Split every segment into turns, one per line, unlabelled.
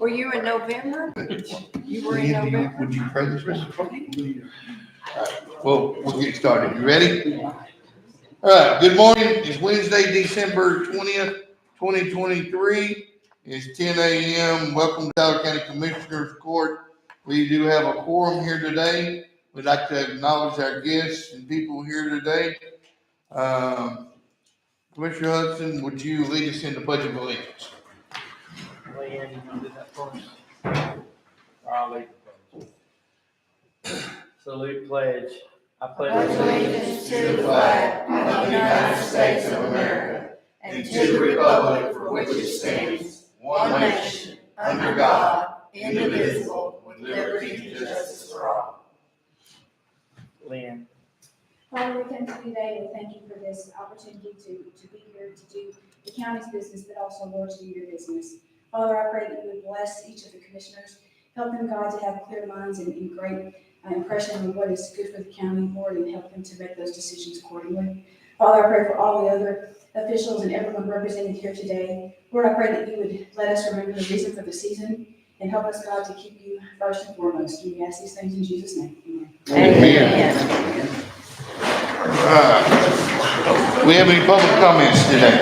Were you in November? You were in November?
Would you pray this, Mr. Clerk? All right, well, we'll get started. You ready? All right, good morning. It's Wednesday, December 20th, 2023. It's 10 a.m. Welcome to Tyler County Commissioners Court. We do have a quorum here today. We'd like to acknowledge our guests and people here today. Commissioner Hudson, would you lead us in the Pledge of Allegiance?
Leanne, you want to do that for us? I'll lead the pledge. Salute pledge. I pledge
allegiance to the flag of the United States of America and to the republic for which it stands, one nation, under God, indivisible, with liberty and justice for all.
Leanne.
Father, we come to you today and thank you for this opportunity to be here to do the county's business, but also, Lord, to do your business. Father, I pray that you would bless each of the commissioners, help them, God, to have clear minds and great impression on what is good for the county, Lord, and help them to make those decisions accordingly. Father, I pray for all the other officials and everyone represented here today. Lord, I pray that you would let us remember the reason for the season and help us, God, to keep you first and foremost. And we ask these things in Jesus' name.
Amen.
Amen. We have any public comments today?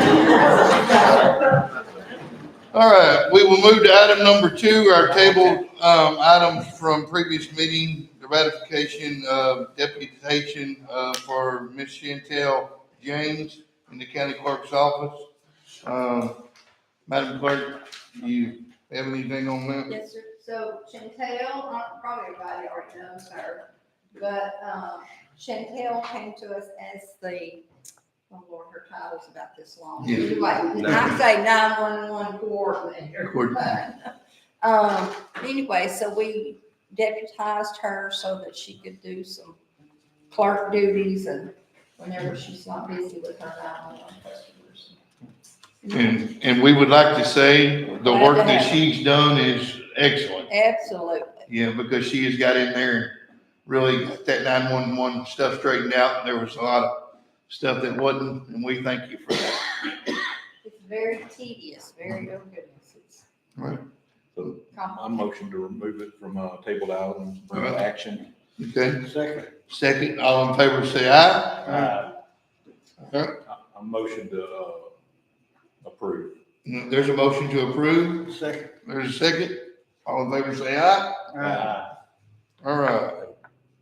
All right, we will move to item number 2, our tabled items from previous meeting, the ratification of deputation for Ms. Chantel James in the county clerk's office. Madam Clerk, do you have anything on that?
Yes, sir. So Chantel, probably everybody already knows her, but Chantel came to us as the, oh Lord, her title's about this long.
Yeah.
Anyway, I say 911 coordinator. Anyway, so we deputized her so that she could do some clerk duties and whenever she's not busy with her 911 customers.
And we would like to say the work that she's done is excellent.
Absolutely.
Yeah, because she has got in there and really got that 911 stuff straightened out. And there was a lot of stuff that wasn't, and we thank you for that.
It's very tedious, very, oh goodness, it's
Right.
So I
complicated.
motion to remove it from tabled items, bring it to action.
Okay.
Second.
Second, all in favor say aye.
I motion to approve.
There's a motion to approve.
Second.
There's a second. All in favor say aye. All right.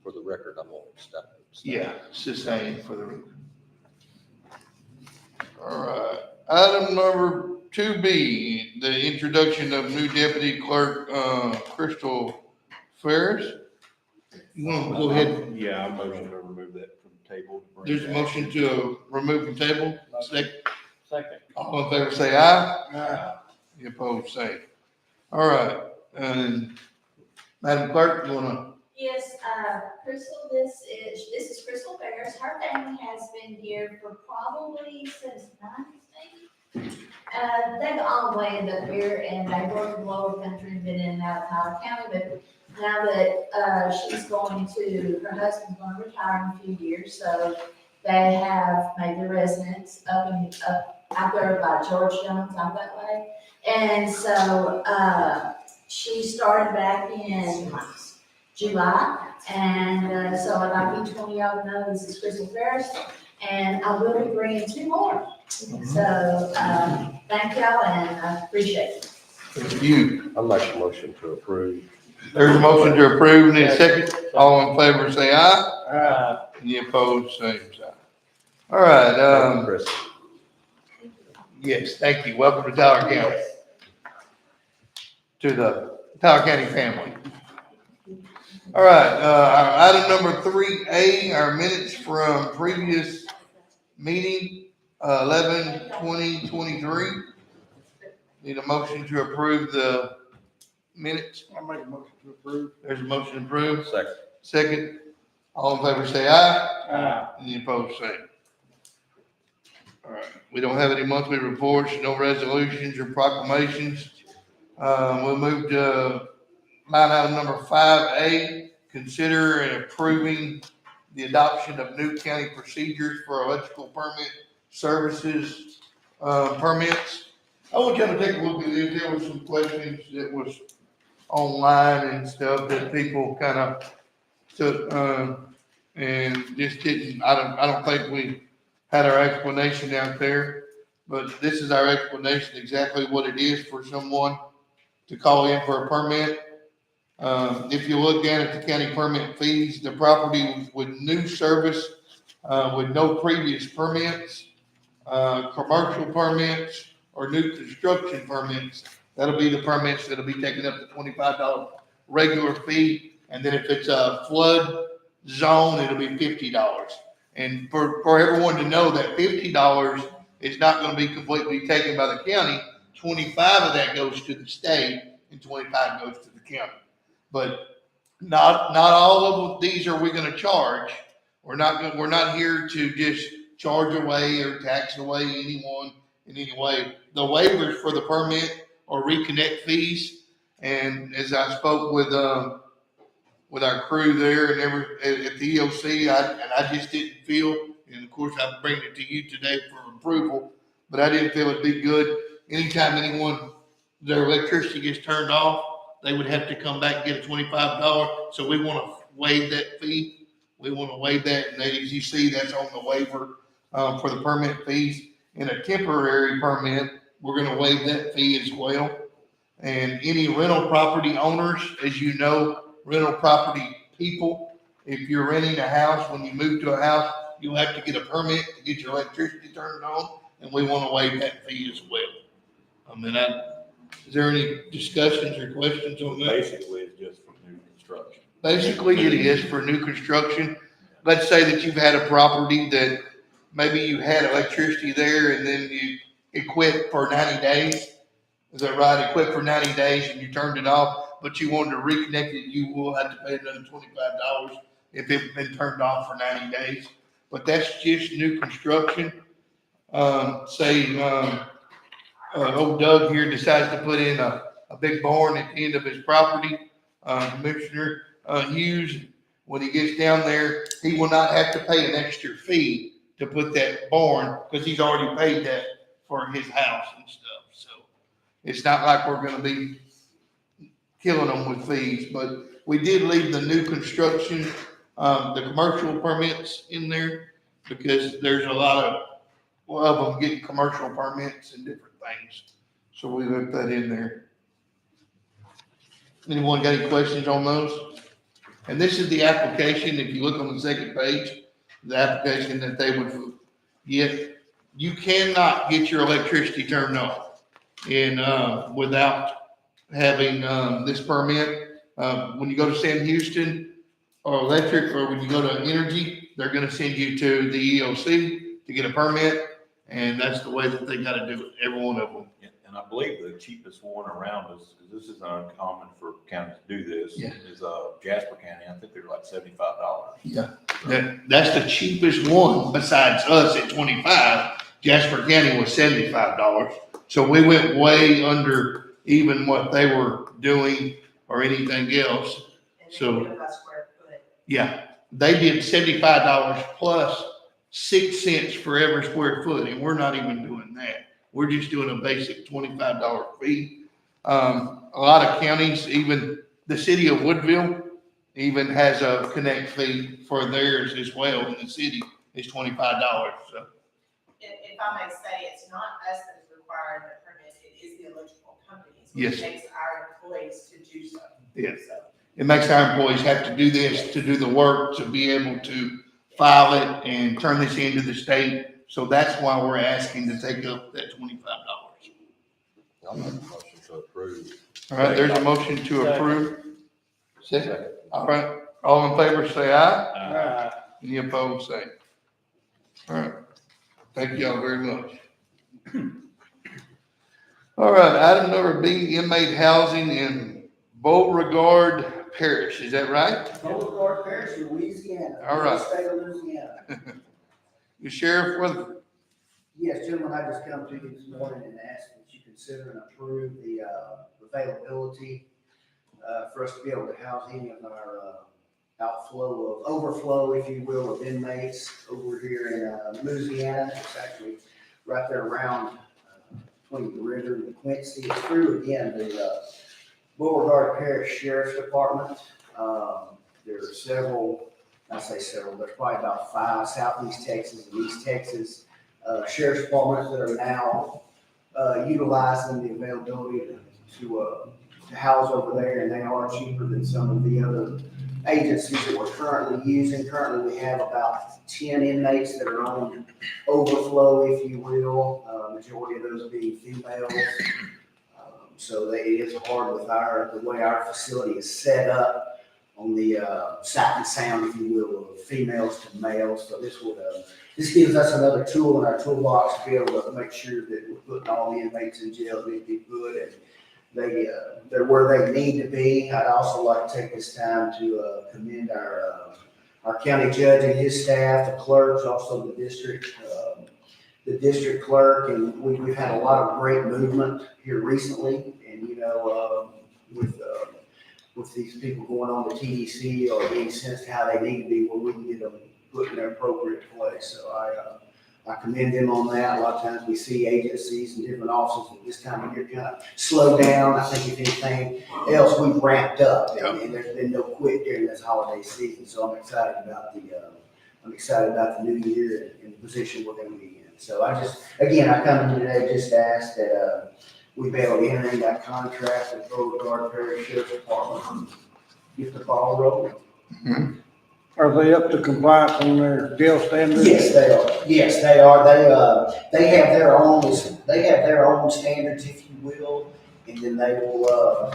For the record, I'm on step.
Yeah, sustained for the record. All right. Item number 2B, the introduction of new deputy clerk, Crystal Ferris. You want to go ahead?
Yeah, I motion to remove that from the table. to bring
There's
it
a
to
motion
action.
to remove from table. Second.
Second.
All in favor say aye. Any opposed, say. All right. And Madam Clerk, you wanna?
Yes, Crystal, this is Crystal Ferris. Her family has been here for probably since 90s. They've all the way ended up here and they work in the lower country and been in and out of Tyler County, but now that, she's going to, her husband's going to retire in a few years, so they have made their residence up out there by George Jones, out that way. And so, she started back in July, and so I'd like each one of y'all to know this is Crystal Ferris, and I will be bringing 2 more. So, thank y'all, and I appreciate it.
Thank you.
I make a motion to approve.
There's a motion to approve. Need a second? All in favor say aye.
Aye.
Any opposed, same sign. All right,
Chris.
yes, thank you. Welcome to Tyler County. To the Tyler County family. All right, our item number 3A, our minutes from previous meeting, 11/20/23. Need a motion to approve the minutes.
I make a motion to approve.
There's a motion to approve.
Second.
Second. All in favor say aye.
Aye.
Any opposed, same. All right, we don't have any monthly reports, no resolutions or proclamations. We'll move to line item number 5A, consider and approving the adoption of new county procedures for electrical permit services, permits. I want you to take a look at it. There was some questions that was online and stuff that people kind of took, and just didn't, I don't think we had our explanation out there. But this is our explanation, exactly what it is for someone to call in for a permit. If you look down at the county permit fees, the property with new service, with no previous permits, commercial permits, or new construction permits, that'll be the permits that'll be taking up the $25 regular fee. And then if it's a flood zone, it'll be $50. And for everyone to know that $50 is not gonna be completely taken by the county. 25 of that goes to the state and 25 goes to the county. But not all of these are we gonna charge. We're not here to just charge away or tax away anyone in any way. The waivers for the permit or reconnect fees. And as I spoke with our crew there and at the EOC, I just didn't feel, and of course I'm bringing it to you today for approval, but I didn't feel it'd be good. Anytime their electricity gets turned off, they would have to come back and get a $25. So we want to waive that fee. We want to waive that. And as you see, that's on the waiver, for the permit fees. In a temporary permit, we're going to waive that fee as well. And any rental property owners, as you know, rental property people, if you're renting a house, when you move to a house, you'll have to get a permit to get your electricity turned on, and we want to waive that fee as well. Is there any discussions or questions on that?
Basically, it's just for new construction.
Basically, it is for new construction. Let's say that you've had a property that maybe you had electricity there and then it quit for 90 days. Is that right? It quit for 90 days and you turned it off, but you wanted to reconnect it, you will have to pay another $25 if it's been turned off for 90 days. But that's just new construction. Old Doug here decides to put in a big barn at the end of his property. Commissioner Hughes, when he gets down there, he will not have to pay an extra fee to put that barn because he's already paid that for his house and stuff. So it's not like we're going to be killing them with fees, but we did leave the new construction, the commercial permits in there because there's a lot of them getting commercial permits and different things. So we left that in there. Anyone got any questions on those? And this is the application. If you look on the second page, the application that they would get. You cannot get your electricity turned off without having this permit. When you go to Sam Houston or Electric, or when you go to Energy, they're going to send you to the EOC to get a permit, and that's the way that they got to do it. Every one of them.
And I believe the cheapest one around us, because this is uncommon for counties to do this,
Yeah.
is Jasper County. I think they're like $75.
Yeah, that's the cheapest one besides us at 25. Jasper County was $75. So we went way under even what they were doing or anything else. So, yeah, they did $75 plus 6 cents for every square foot, and we're not even doing that. We're just doing a basic $25 fee. A lot of counties, even the city of Woodville, even has a connect fee for theirs as well. In the city, it's $25. So.
If I may say, it's not us that is requiring the permit, it is the electrical companies.
Yes.
Which takes our employees to do so.
Yeah.
So,
It makes our employees have to do this, to do the work, to be able to file it and turn this into the state. So that's why we're asking to take up that $25.
I'll make a motion to approve.
All right, there's a motion to approve. Second. All right, all in favor, say aye. Any opposed, say. All right, thank y'all very much. All right, item number B, inmate housing in Beauregard Parish, is that right?
Beauregard Parish, Louisiana.
All right.
State of Louisiana.
The sheriff, with,
Yes, gentlemen, I just come to you this morning and ask that you consider and approve the availability for us to be able to house any of our overflow, if you will, of inmates over here in Louisiana. It's actually right there around between the river and the Quincy. It's through, again, the Beauregard Parish Sheriff's Department. There are several, I say several, there's probably about 5 Southeast Texas and East Texas sheriff's departments that are now utilizing the availability to house over there, and they are cheaper than some of the other agencies that we're currently using. Currently, we have about 10 inmates that are on overflow, if you will, majority of those being females. So it is hard with the way our facility is set up on the sight and sound, if you will, of females to males. So this gives us another tool in our toolbox to be able to make sure that we're putting all the inmates in jail to be good and they're where they need to be. I'd also like to take this time to commend our county judge and his staff, the clerks, also the district clerk, and we've had a lot of great movement here recently. And with these people going on to TDC or being sensed how they need to be, where we can get them put in their appropriate place. So I commend them on that. A lot of times we see agencies and different offices at this time of year kind of slow down. I think if anything else, we've ramped up, and there's been no quit during this holiday season. So I'm excited about the new year and the position we're going to be in. So I come in today just to ask that we be able to enter into that contract with Beauregard Parish Sheriff's Department and get the ball rolling.
Mhm.
Are they up to compliance on their jail standards?
Yes, they are. Yes, they are. They have their own standards, if you will, and then they will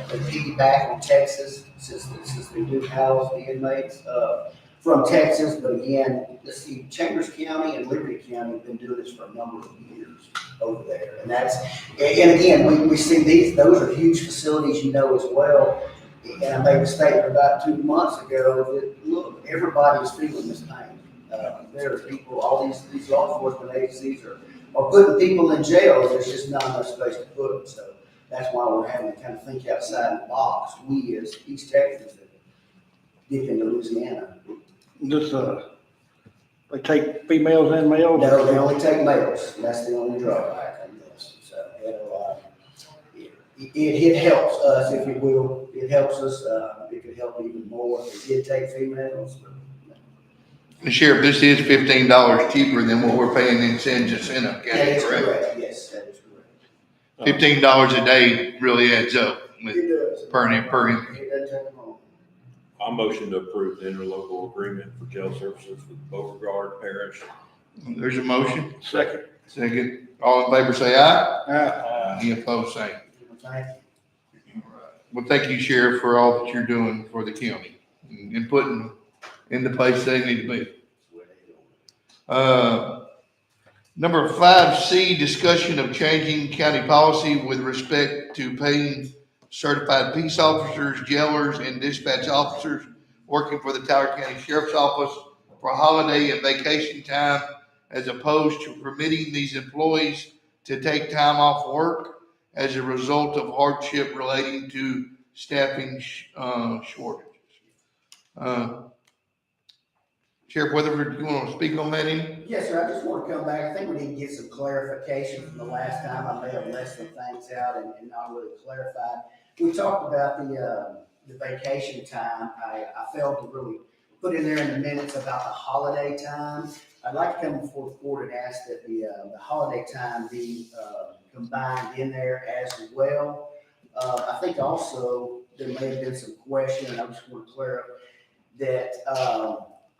they piggyback on Texas since they do house the inmates from Texas. But again, let's see, Chambers County and Liberty County have been doing this for a number of years over there, and again we see those are huge facilities, as well. And I made a statement about 2 months ago that, look, everybody's feeling this pain. There are people, all these law enforcement agencies are putting people in jail. There's just not enough space to put them. So that's why we're having to kind of think outside the box. We as East Texans that dip into Louisiana.
They take females and males?
No, they only take males. That's the only drawback on this. So it helps us, if you will. It helps us. It could help even more if they did take females.
And Sheriff, this is $15 cheaper than what we're paying in San Jacinto
That
County,
is
correct?
correct. Yes, that is correct.
$15 a day really adds up with
It does.
per inmate.
It does take them home.
I motion to approve the interlocal agreement for jail services with Beauregard Parish.
There's a motion.
Second.
Second. All in favor, say aye.
Aye.
Any opposed, say.
Thank you.
Well, thank you, Sheriff, for all that you're doing for the county and putting them in the place they need to be. Number 5C, discussion of changing county policy with respect to paying certified peace officers, jailers, and dispatch officers working for the Tyler County Sheriff's Office for holiday and vacation time, as opposed to permitting these employees to take time off work as a result of hardship relating to staffing shortages. Sheriff Weatherford, you want to speak on that any?
Yes, sir. I just want to come back. I think we need to get some clarification from the last time. I may have left some things out and not really clarified. We talked about the vacation time. I failed to really put in there in the minutes about the holiday time. I'd like to come before the board and ask that the holiday time be combined in there as well. I think also there may have been some question, and I just want to clear up that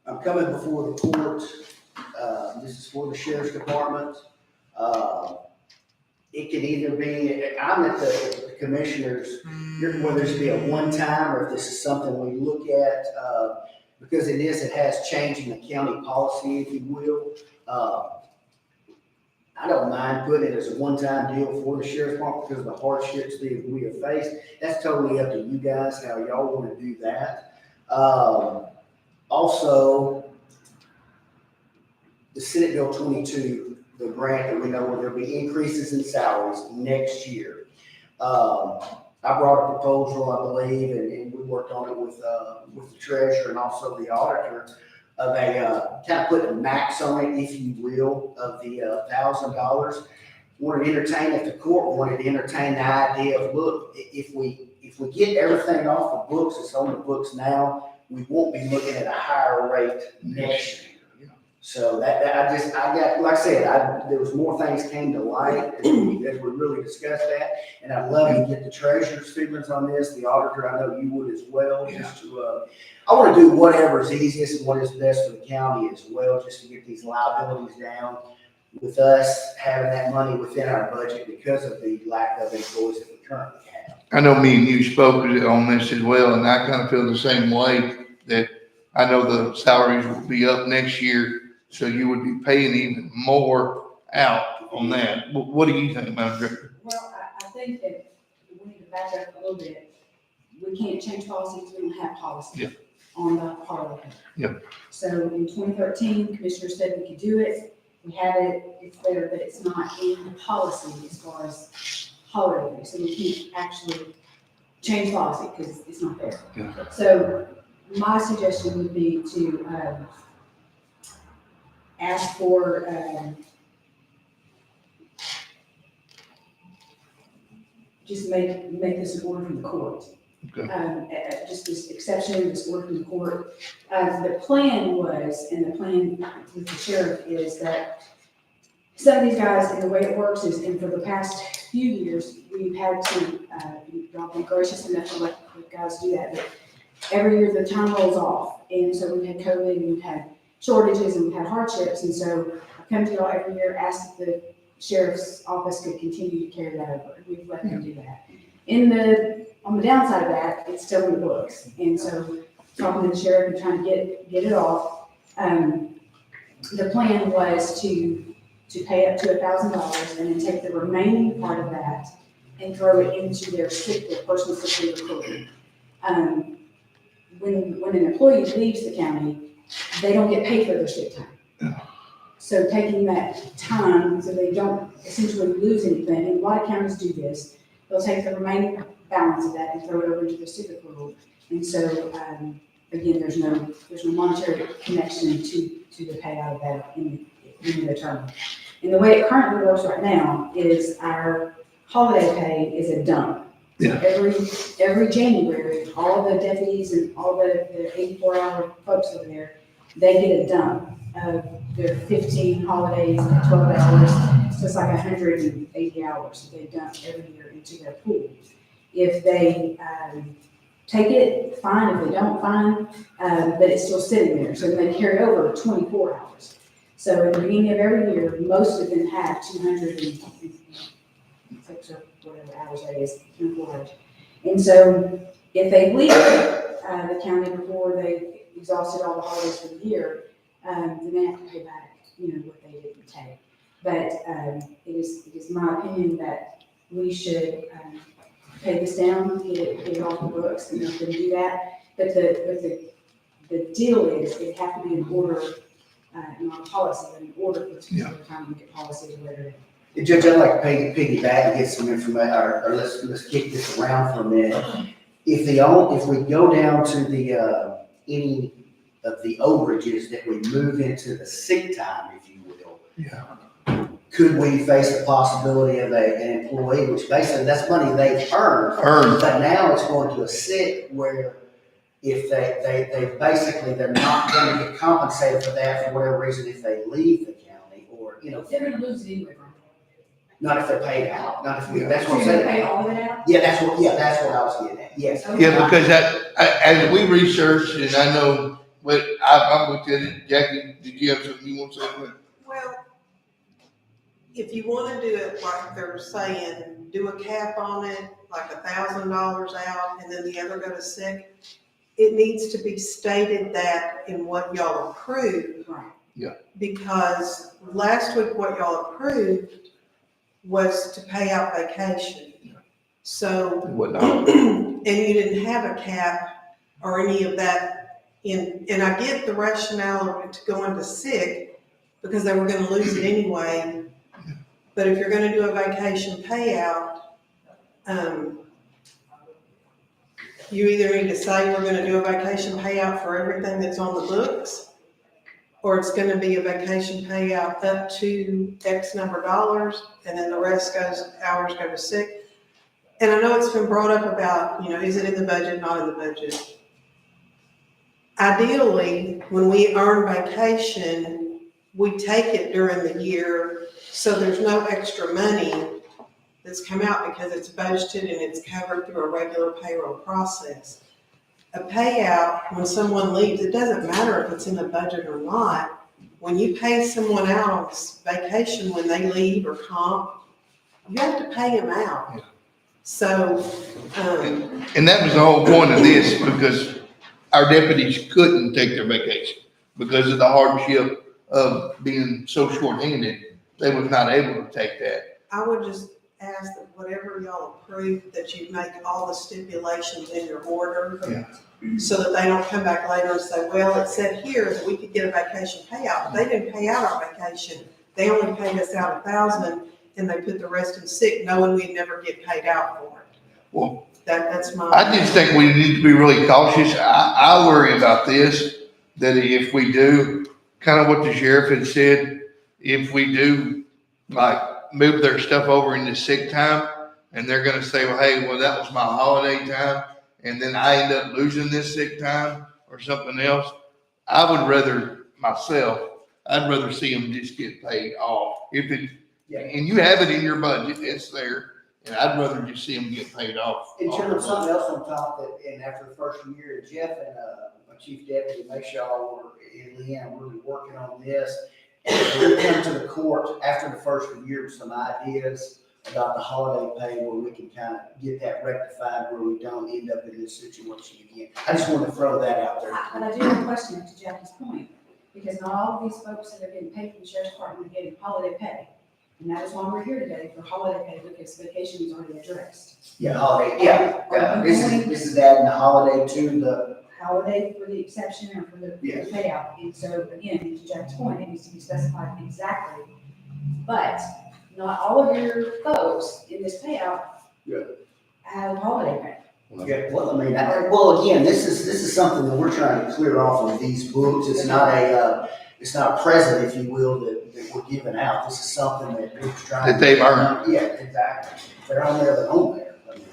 I'm coming before the court. This is for the sheriff's department. It could either be, I'm at the commissioners, whether this be a one-time or if this is something we look at, because it has changed in the county policy, if you will. I don't mind putting it as a one-time deal for the sheriff's department because of the hardships that we have faced. That's totally up to you guys, how y'all want to do that. Also, the Senate Bill 22, the grant that we know where there'll be increases in salaries next year. I I brought a proposal, I believe, and we worked on it with the treasurer and also the auditor of a, kind of put a max on it, if you will, of the $1,000. Wanted to entertain, if the court wanted to entertain the idea of, look, if we get everything off the books, it's on the books now, we won't be looking at a higher rate next year. So I got, like I said, there was more things came to light as we really discussed that. And I'd love to get the treasurer's feelings on this, the auditor, I know you would as well, just to, I want to do whatever is easiest and what is best for the county as well, just to get these liabilities down. With us having that money within our budget because of the lack of employees that we currently have.
I know me and you spoke on this as well, and I kind of feel the same way, that I know the salaries will be up next year, so you would be paying even more out on that. What do you think, Madam Director?
Well, I think that we need to back up a little bit. We can't change policies, we don't have policy
Yeah.
on the holiday pay.
Yeah.
So in 2013, Commissioner said we could do it, we have it, it's there, but it's not in the policy as far as holiday pay. So we can't actually change policy because it's not there.
Yeah.
So my suggestion would be to ask for just make this an order from the court.
Okay.
Just this exception, this order from the court. The plan was, and the plan with the sheriff is that some of these guys, and the way it works is, and for the past few years, we've had to, y'all been gracious enough to let the guys do that, but every year the time rolls off. And so we've had COVID, and we've had shortages, and we've had hardships, and so I come to y'all every year, ask if the sheriff's office could continue to carry that over. We've let them do that. On the downside of that, it's still in the books. And so talking to the sheriff and trying to get it off, the plan was to pay up to $1,000 and then take the remaining part of that and throw it into their personal sick leave accrual. When an employee leaves the county, they don't get paid for their sick time. So taking that time, so they don't essentially lose anything, and a lot of counties do this, they'll take the remaining balance of that and throw it over into the civic accrual. And so, again, there's no monetary connection to the payout of that in the term. And the way it currently works right now is our holiday pay is a dump.
Yeah.
Every January, all the deputies and all the 84-hour folks over there, they get a dump of their 15 holidays at 12 hours. So it's like 180 hours that they dump every year into their pool. If they take it, fine. If they don't, fine. But it's still sitting there. So then they carry over 24 hours. So at the beginning of every year, most of them have 206 or whatever hours that is, 24 hours. And so if they leave the county before they exhausted all the holidays for the year, then they have to pay back, what they didn't take. But it is my opinion that we should pay this down, get it off the books, and let them do that. But the deal is, it have to be in order, not policy, but in order for the time to get policy at a later date.
Judge, I'd like to piggyback and get some information, or let's kick this around for a minute. If we go down to the, any of the overages that we move into the sick time, if you will.
Yeah.
Could we face the possibility of an employee, which basically that's money they've earned, but now it's going to a sick where if they're not going to get compensated for that for whatever reason if they leave the county or,
They're gonna lose it anyway, right?
not if they're paid out, not if we, that's
So
what I'm
you're gonna pay
saying.
all of it out?
Yeah, that's what I was getting at, yes.
Yeah, because as we researched, and I know, I'm with you, Jackie, did you have something you want to say?
Well, if you wanna do it like they're saying, do a cap on it, like $1,000 out, and then the other go to sick, it needs to be stated that in what y'all approved.
Right.
Yeah.
Because last week what y'all approved was to pay out vacation. So,
Whatnot.
and you didn't have a cap or any of that and I get the rationale to go into sick because they were gonna lose it anyway. But if you're gonna do a vacation payout, you either need to say we're gonna do a vacation payout for everything that's on the books, or it's gonna be a vacation payout up to X number of dollars, and then the rest hours go to sick. And I know it's been brought up about, is it in the budget, not in the budget? Ideally, when we earn vacation, we take it during the year, so there's no extra money that's come out because it's budgeted and it's covered through a regular payroll process. A payout, when someone leaves, it doesn't matter if it's in the budget or not. When you pay someone out on vacation when they leave or comp, you have to pay them out.
Yeah.
So,
And that was the whole point of this, because our deputies couldn't take their vacation because of the hardship of being so short-handed. They was not able to take that.
I would just ask that whatever y'all approve, that you make all the stipulations in your order. So that they don't come back later and say, well, it said here that we could get a vacation payout. They didn't pay out our vacation. They only paid us out $1,000 and they put the rest in sick, knowing we'd never get paid out for it.
Well,
That's my.
I just think we need to be really cautious. I worry about this, that if we do, kind of what the sheriff had said, if we do like move their stuff over into sick time and they're gonna say, well, hey, well, that was my holiday time, and then I end up losing this sick time or something else, I would rather I'd rather see them just get paid off. And you have it in your budget, it's there, and I'd rather just see them get paid off.
In terms of something else on top that, and after the first year, Jeff and, my chief deputy, make sure y'all were, and Leanne, really working on this. And we come to the court after the first year with some ideas about the holiday pay where we can kind of get that rectified where we don't end up in this situation again. I just wanted to throw that out there.
But I do have a question to Jackie's point, because not all of these folks that are getting paid from the sheriff's department are getting holiday pay. And that is why we're here today, for holiday pay, because vacation is already addressed.
Yeah, holiday, yeah. This is adding the holiday to the,
Holiday for the exception or for the
Yes.
payout. And so again, to Jack's point, it needs to be specified exactly. But not all of your folks in this payout have holiday pay.
yeah, well, I mean, well, again, this is something that we're trying to clear off of these books. It's not a present, if you will, that we're giving out. This is something that we're trying.
That they've earned.
Yeah, exactly. If they're on there, they're on there. I mean,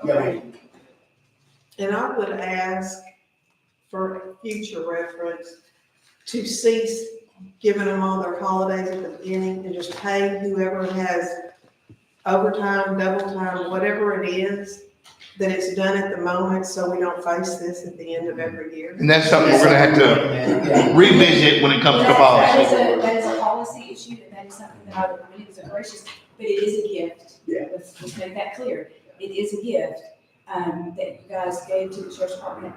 yeah, I mean,
And I would ask for future reference to cease giving them all their holidays at the beginning and just pay whoever has overtime, double time, whatever it is, that it's done at the moment, so we don't face this at the end of every year.
And that's something we're gonna have to revisit when it comes to policy.
That is a policy issue, and that is something that I would, it is a gracious, but it is a gift.
Yeah.
Let's make that clear. It is a gift, that you guys gave to the sheriff's department.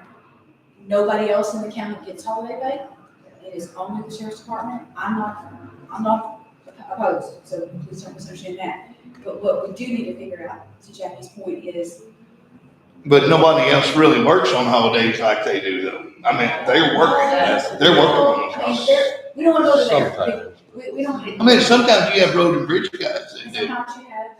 Nobody else in the county gets holiday pay. It is only the sheriff's department. I'm not opposed, so please don't misunderstand that. But what we do need to figure out, to Jackie's point, is
But nobody else really works on holidays like they do, though. I mean, they're working. They're working on
I mean,
those.
we don't wanna go there.
Sometimes.
We don't.
I mean, sometimes you have road and bridge guys that do.
Sometimes you have,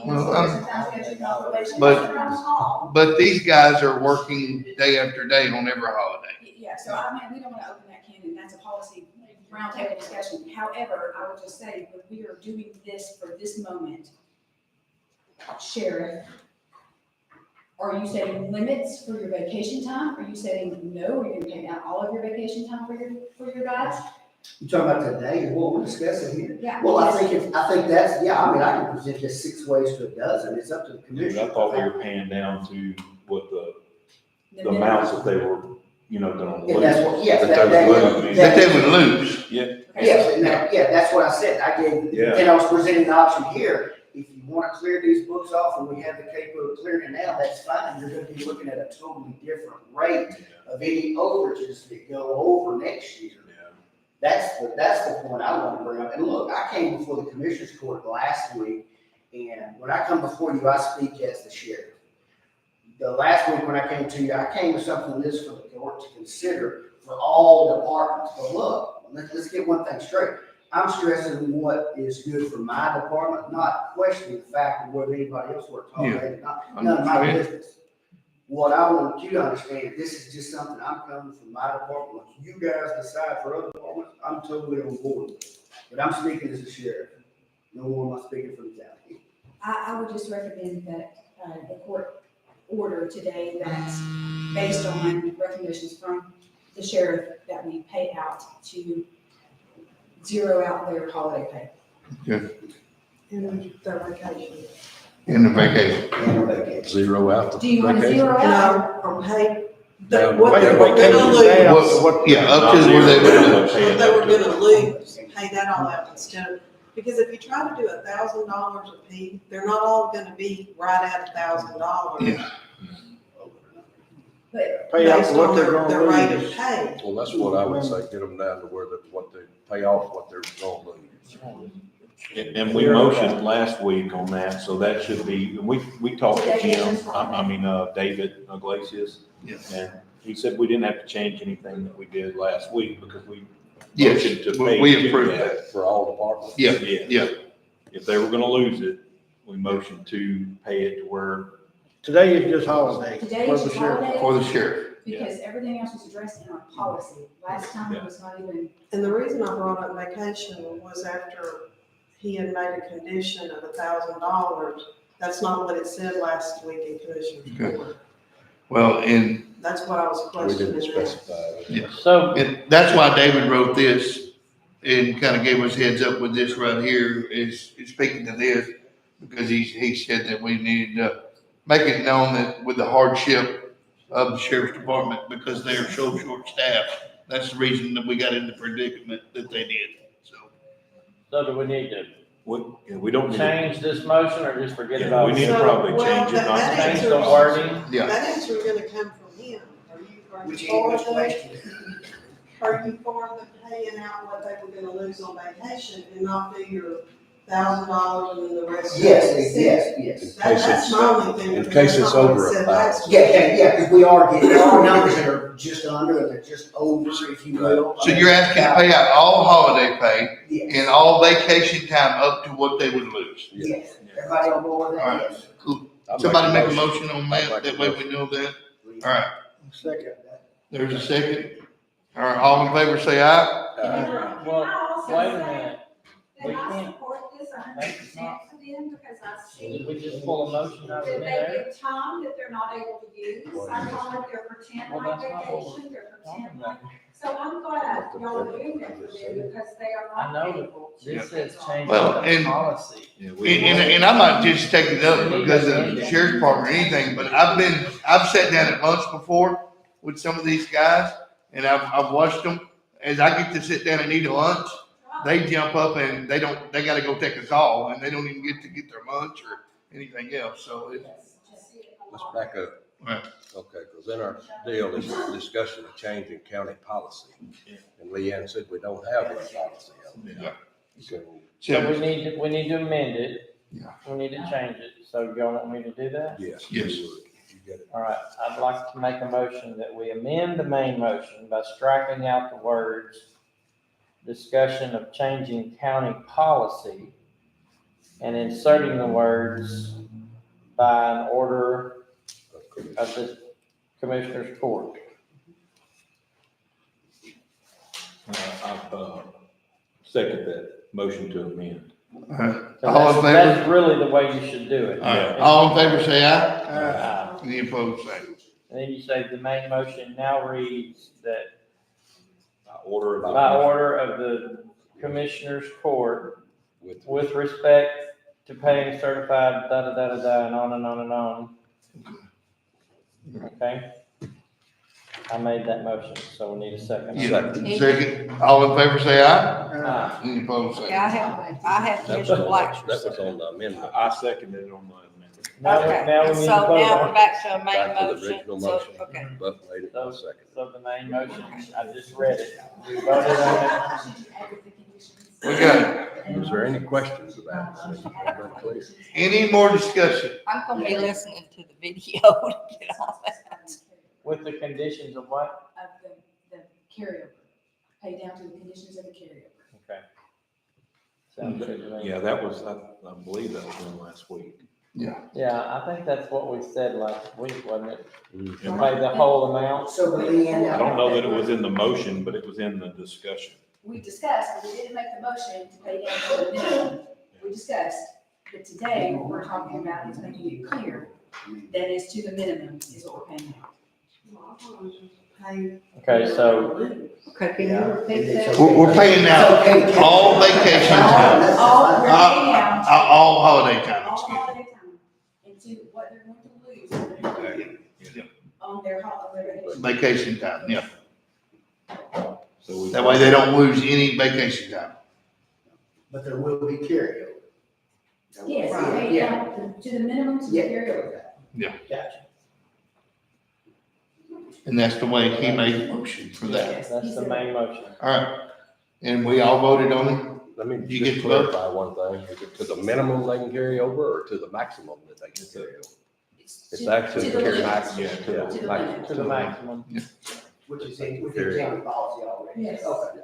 Well,
sometimes you have your probation,
but-
sometimes all.
But these guys are working day after day on every holiday.
Yeah, so I mean, we don't wanna open that can, and that's a policy roundtable discussion. However, I would just say, when we are doing this for this moment, Sheriff, are you setting limits for your vacation time? Are you setting no, are you gonna pay out all of your vacation time for your guys?
you talking about today and what we're discussing here?
Yeah.
Well, I think that's, yeah, I mean, I can present this 6 ways to a dozen. It's up to the commission.
I thought we were paying down to what the
The
amounts that they were, gonna
And that's what, yes,
That they would lose.
That they would lose.
Okay,
Yes, now, yeah, that's what I said. I gave,
Yeah.
and I was presenting the option here. If you want to clear these books off and we have the capability of clearing it now, that's fine. You're gonna be looking at a totally different rate of any overages that go over next year. That's the point I want to bring up. And look, I came before the commissioners court last week, and when I come before you, I speak as the sheriff. The last week when I came to you, I came with something this for the court to consider for all the departments. But look, let's get one thing straight. I'm stressing what is good for my department, not questioning the fact of whether anybody else works holiday or not. None of my business. what I want you to understand, this is just something I'm coming from my department. Once you guys decide for other departments, I'm totally on board. But I'm speaking as a sheriff. No more am I speaking for the county.
I would just recommend that, the court order today that, based on recommendations from the sheriff, that we pay out to zero out their holiday pay.
In their vacation.
In the vacation.
And vacation.
Zero out.
Do you want to
vacation.
zero out?
No, or pay,
Down.
what they were
Vacation
gonna
day.
lose,
Yeah, up to where they would.
what they were gonna lose, pay that all out instead of, because if you try to do $1,000 a piece, they're not all gonna be right at $1,000.
Yeah.
But
Pay out
Based
what
on
they're
their
gonna
rate of
lose.
pay.
Well, that's what I would say, get them down to where what they pay off what they're gonna lose.
And we motioned last week on that, so that should be, we talked to Jim, David Iglesias.
Yes.
And he said we didn't have to change anything that we did last week because we
Yes,
motioned to
we
pay to
approved
that.
For all departments.
Yeah,
Yeah.
yeah.
If they were gonna lose it, we motioned to pay it to where,
Today is just holiday.
today
for
is
the
just
sheriff.
holiday.
For the sheriff.
Because everything else was addressed in our policy. Last time it was not even,
And the reason I brought up vacation was after he had made a condition of $1,000. That's not what it said last week in Commissioner's Court.
Well, and
That's what I was
We didn't
questioning.
specify.
So,
And that's why David wrote this and kind of gave us heads up with this right here is speaking to this, because he said that we needed to make it known that with the hardship of the sheriff's department, because they are so short-staffed, that's the reason that we got in the predicament that they did, so.
do we need to
we don't need to.
change this motion or just forget it
Yeah,
all?
we need to
So,
probably
well,
change it,
that-
not
that
Change
change
the
answers-
wording.
Yeah.
That answer is gonna come from him.
Which
for
answers
them?
question.
Are you for them paying out what they were gonna lose on vacation and not do your $1,000 and then the rest?
Yes, yes.
That's my only thing.
In
because
case
that's
it's
not what it
over
said
1,000.
last week.
Yeah, because we are getting, there are numbers that are just under, and they're just over, if you will.
So you're asking to pay out all holiday pay
Yes,
and all vacation time up to what they would lose.
yes. Everybody on board with
All
that?
right.
Yes.
Cool.
I'll
Somebody make a
motion.
motion on
I'll
that,
make a
that way we
motion.
know that. All right,
Second.
there's a second. All right, all in favor, say aye.
Well, wait a minute. We
Did I
can't,
support this a hundred
that's
percent
not-
for them, because I see,
did we just pull a motion out of
did they
there?
give time that they're not able to use? I call it their pretend
Well,
like
that's not what we're
vacation, their
talking
pretend
about.
like. So I'm glad y'all are doing that for them, because they are
I
not
know,
able to.
this says change
Well,
the
and-
policy.
Yeah,
And I might just take it up because of the sheriff's department or anything, but I've sat down at lunch before with some of these guys, and I've watched them. As I get to sit down and eat a lunch, they jump up and they gotta go take a call, and they don't even get to get their lunch or anything else, so it's.
Let's back up.
Right.
Okay, because in our deal is discussion of changing county policy. And Leanne said we don't have any policy.
Yeah.
So,
So we need to amend it.
Yeah.
We need to change it. So y'all want me to do that?
yes.
Yes.
You would. You get it.
All right, I'd like to make a motion that we amend the main motion by striking out the words discussion of changing county policy and inserting the words by an order of the Commissioner's Court.
I've second that motion to amend.
All right.
So
All in favor?
that's really the way you should do it.
All right, all in favor, say aye.
Uh,
Any opposed, say.
And then you say the main motion now reads that
By order of.
by order of the Commissioner's Court,
With,
with respect to paying certified da-da-da-da-da and on and on and on. Okay? I made that motion, so we need a second.
Yeah, second, all in favor, say aye.
Ah,
Any opposed, say.
Yeah, I have
that was
Commissioner
on,
Blacksher.
that was on the amendment.
I seconded it on my amendment.
Now,
Okay,
now we
and
need
so
to vote
now we're
on.
back to a main
Back to the
motion,
original
so,
motion.
okay.
Buck made it, I'll second.
So the main motion, I just read it. We voted on
We got it.
Was there any questions about it? So everybody clear?
Any more discussion?
I'm gonna be listening to the video to get all that.
it with the conditions of what?
of the carryover, pay down to the conditions of the carryover.
Okay. Sounds good to me.
Yeah, that was, I believe that was done last week.
Yeah, I think that's what we said last week, wasn't it?
And
Pay the whole amount?
So the Leanne.
I don't know that it was in the motion, but it was in the discussion.
We discussed, but we didn't make the motion to pay down to the minimum. We discussed, but today, what we're talking about is making it clear that is to the minimum is what we're paying out.
Okay, so,
Okay, can you repeat that?
We're paying out all vacation time,
All, we're paying out
all holiday time,
all
excuse me.
holiday time, and to what they're going to lose on their vacation.
Vacation time, yeah.
So we.
That way they don't lose any vacation time.
But there will be carryover.
Yes,
Right.
pay out to the minimum to
Yeah.
carry over.
gotcha.
And that's the way he made the motion for that.
Yes,
That's
he
the
said-
main motion.
All right. And we all voted on it?
Let me
You get
just
to vote?
clarify one thing. Is it to the minimum they can carry over or to the maximum that they can carry over? It's
to-
actually
to the
carry
limit.
max, yeah,
To
to
the
the
limit.
maximum.
To the maximum.
Which is in, within county policy already.
Yes.
Okay.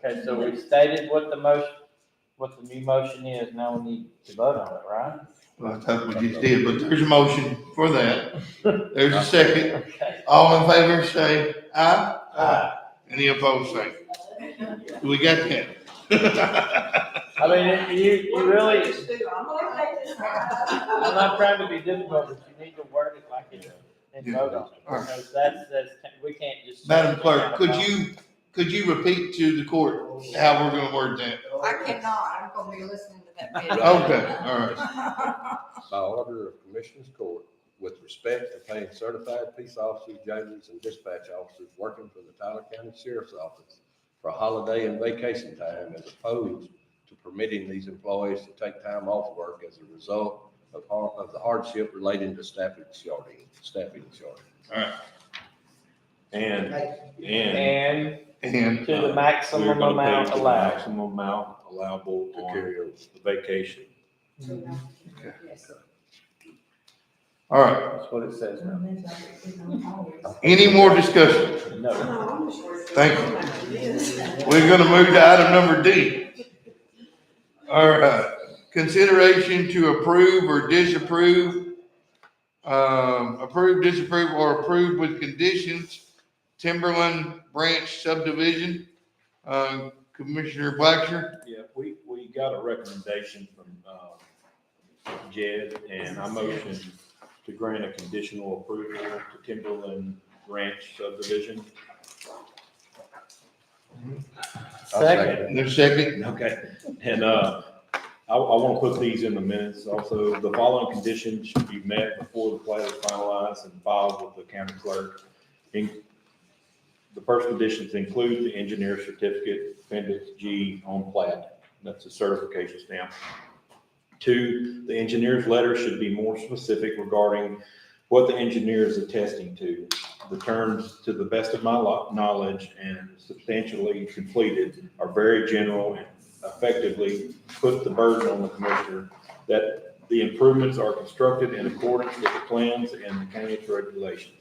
Okay, so we stated what the motion, what the new motion is, now we need to vote on it, right?
Well, I thought we just did, but there's a motion for that. There's a second.
Okay.
All in favor, say aye.
Aye.
Any opposed, say. We got that.
I mean, you really,
I'm gonna take this.
I'm not trying to be difficult, but you need to word it like it is and vote on it.
All right.
Because that's, we can't just.
Madam Clerk, could you repeat to the court how we're gonna word that?
I cannot, I'm gonna be listening to that video.
Okay, all right.
By order of Commissioners Court, with respect to paying certified peace officers, jailers, and dispatch officers working for the Tyler County Sheriff's Office for holiday and vacation time as opposed to permitting these employees to take time off work as a result of the hardship relating to staffing shortage.
All right.
And
And
And
to the
we're
maximum
gonna pay
amount
to the
allowed.
maximum amount allowable
To
on
carry over.
the vacation.
Yes.
all right.
That's what it says now.
Any more discussion?
No.
Thank you. We're gonna move to item number D. All right, consideration to approve or disapprove, approve, disapprove, or approve with conditions, Timberland Branch subdivision. Commissioner Blacksher,
Yeah, we got a recommendation from, Jed, and I motion to grant a conditional approval to Timberland Ranch subdivision.
Second.
there's a second.
Okay, and, I want to put these in the minutes. Also, the following conditions should be met before the plat is finalized and filed with the county clerk. The first conditions include the engineer certificate, appendix G on plat. That's a certification stamp. 2, the engineer's letter should be more specific regarding what the engineer is attesting to. The terms, to the best of my knowledge and substantially completed, are very general and effectively put the burden on the commissioner that the improvements are constructed in accordance with the plans and the county's regulations.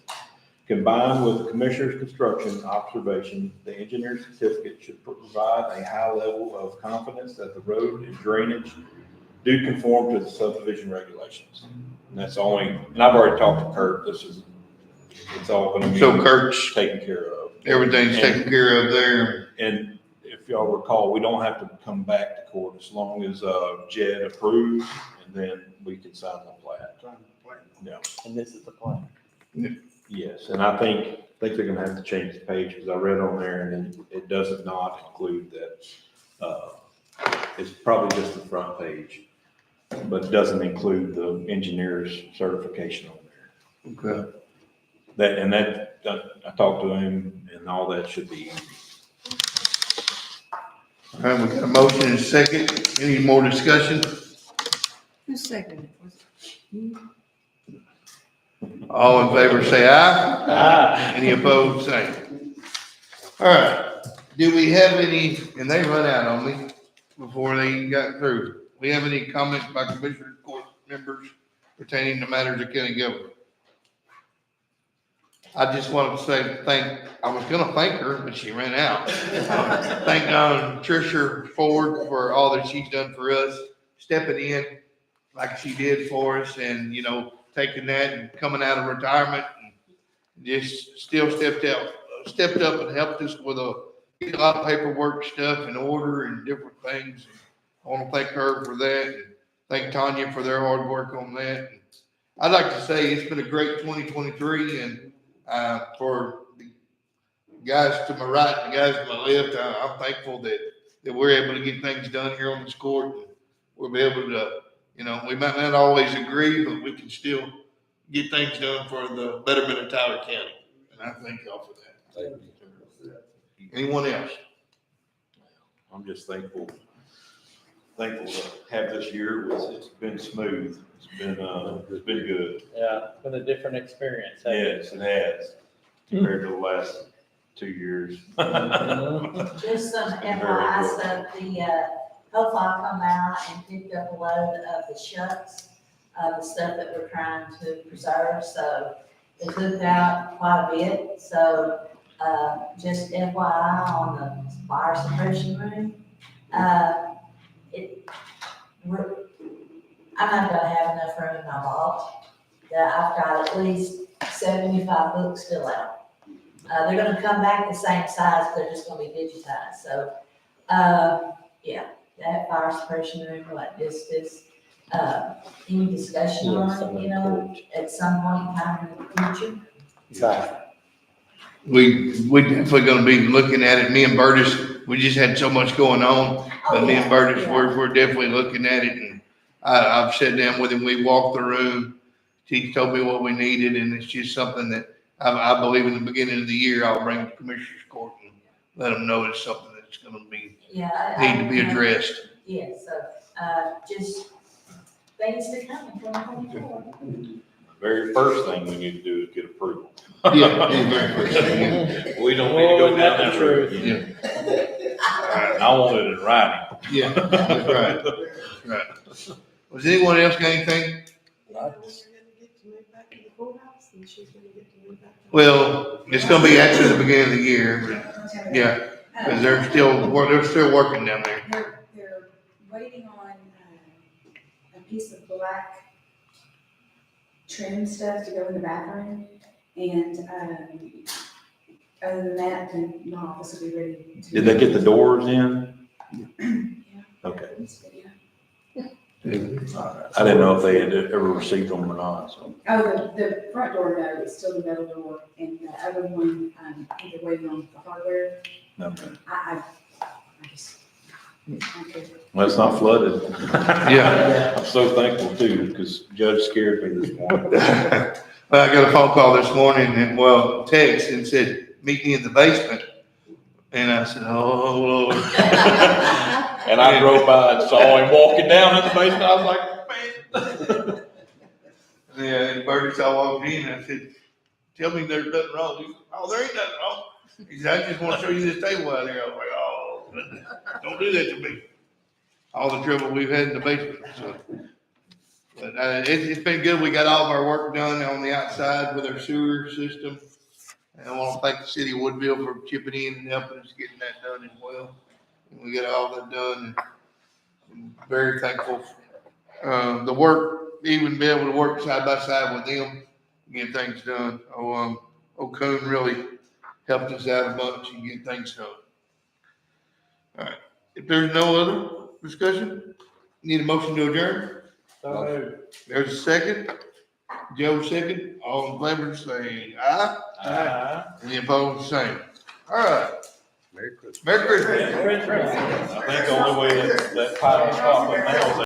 Combined with the commissioner's construction observation, the engineer's certificate should provide a high level of confidence that the road and drainage do conform to the subdivision regulations. And that's only, and I've already talked to Kurt, it's all gonna be
So Kurt's,
taken care of.
everything's taken care of there.
And if y'all recall, we don't have to come back to court as long as, Jed approves, and then we can sign the plat. Yeah.
And this is the plan.
Yes, and I think they're gonna have to change the page, because I read on there, and it does not include that, it's probably just the front page, but it doesn't include the engineer's certification on there.
Okay.
I talked to him, and all that should be easy.
All right, we got a motion and a second. Any more discussion?
Who seconded it? Was it you?
All in favor, say aye.
Aye.
Any opposed, say. All right, do we have any, and they run out on me before they even got through. We have any comments by Commissioner Court members pertaining to matters of county government? I just wanted to say I was gonna thank her, but she ran out. Thank Tricia Ford for all that she's done for us, stepping in like she did for us, and, you know, taking that and coming out of retirement, and just still stepped up and helped us with get a lot of paperwork stuff in order and different things. I want to thank her for that, and thank Tanya for their hard work on that. I'd like to say it's been a great 2023, and for the guys to my right and the guys to my left, I'm thankful that we're able to get things done here on this court. We'll be able to, you know, we might not always agree, but we can still get things done for the betterment of Tyler County. And I thank y'all for that.
Thank you.
Anyone else?
I'm just thankful to have this year. It's been smooth. It's been good.
Yeah, it's been a different experience. hasn't it?
Yes, it has, compared to the last 2 years.
Just some FYI stuff, hopefully I'll come out and pick up a load of the shucks, the stuff that we're trying to preserve, so it took out quite a bit, so, just FYI on the fire suppression room. I'm not gonna have enough room in my vault, that I've got at least 75 books still out. They're gonna come back the same size, they're just gonna be digitized, so, yeah, that fire suppression room, any discussion on it, you know, at some point in time in the future?
Exactly.
We definitely gonna be looking at it. Me and Burtis, we just had so much going on, but me and Burtis, we're definitely looking at it, and I've sat down with him. We walked the room. He told me what we needed, and it's just something that I believe in the beginning of the year, I'll bring to Commissioner's Court and let them know it's something that's gonna be, need to be addressed.
Yeah, so, just things to come in 2024.
Very first thing we need to do is get approval.
Yeah, very first thing.
We don't need to go down that road
Yeah.
again. And I want it in writing.
Yeah, that's right. That's right. Was anyone else got anything?
You're gonna get to move back to the courthouse, and she's gonna get to move back.
Well, it's gonna be after the beginning of the year, but yeah, because they're still working down there.
They're waiting on, a piece of black trim stuff to go in the bathroom, and, other than that, then my office will be ready to.
Did they get the doors in? Okay. I didn't know if they had ever received them or not, so.
Oh, the front door, no, it's still the metal door, and the other one, they're waiting on the hardware.
Okay.
I just, okay.
Well, it's not flooded.
Yeah.
I'm so thankful too, because Judge scared me this morning.
Well, I got a phone call this morning and, well, text and said, meet me in the basement. And I said, oh, Lord.
And I drove by and saw him walking down in the basement. I was like, man.
Yeah, and Burtis, I walked in and I said, tell me there's nothing wrong. He said, oh, there ain't nothing wrong. He said, I just want to show you this table out here. I was like, oh, don't do that to me. All the trouble we've had in the basement, so. But it's been good. We got all of our work done on the outside with our sewer system. And I want to thank the city of Woodville for chipping in and helping us getting that done as well. And we got all that done, and I'm very thankful. The work, even be able to work side by side with them, get things done. Coon really helped us out a bunch and get things done. All right. If there's no other discussion, need a motion to adjourn?
So moved.
There's a second. Joe second. All in favor say aye. Any opposed, same. All right.
Merry Christmas.
Merry Christmas.
Merry Christmas.
I think the only way that final stop now is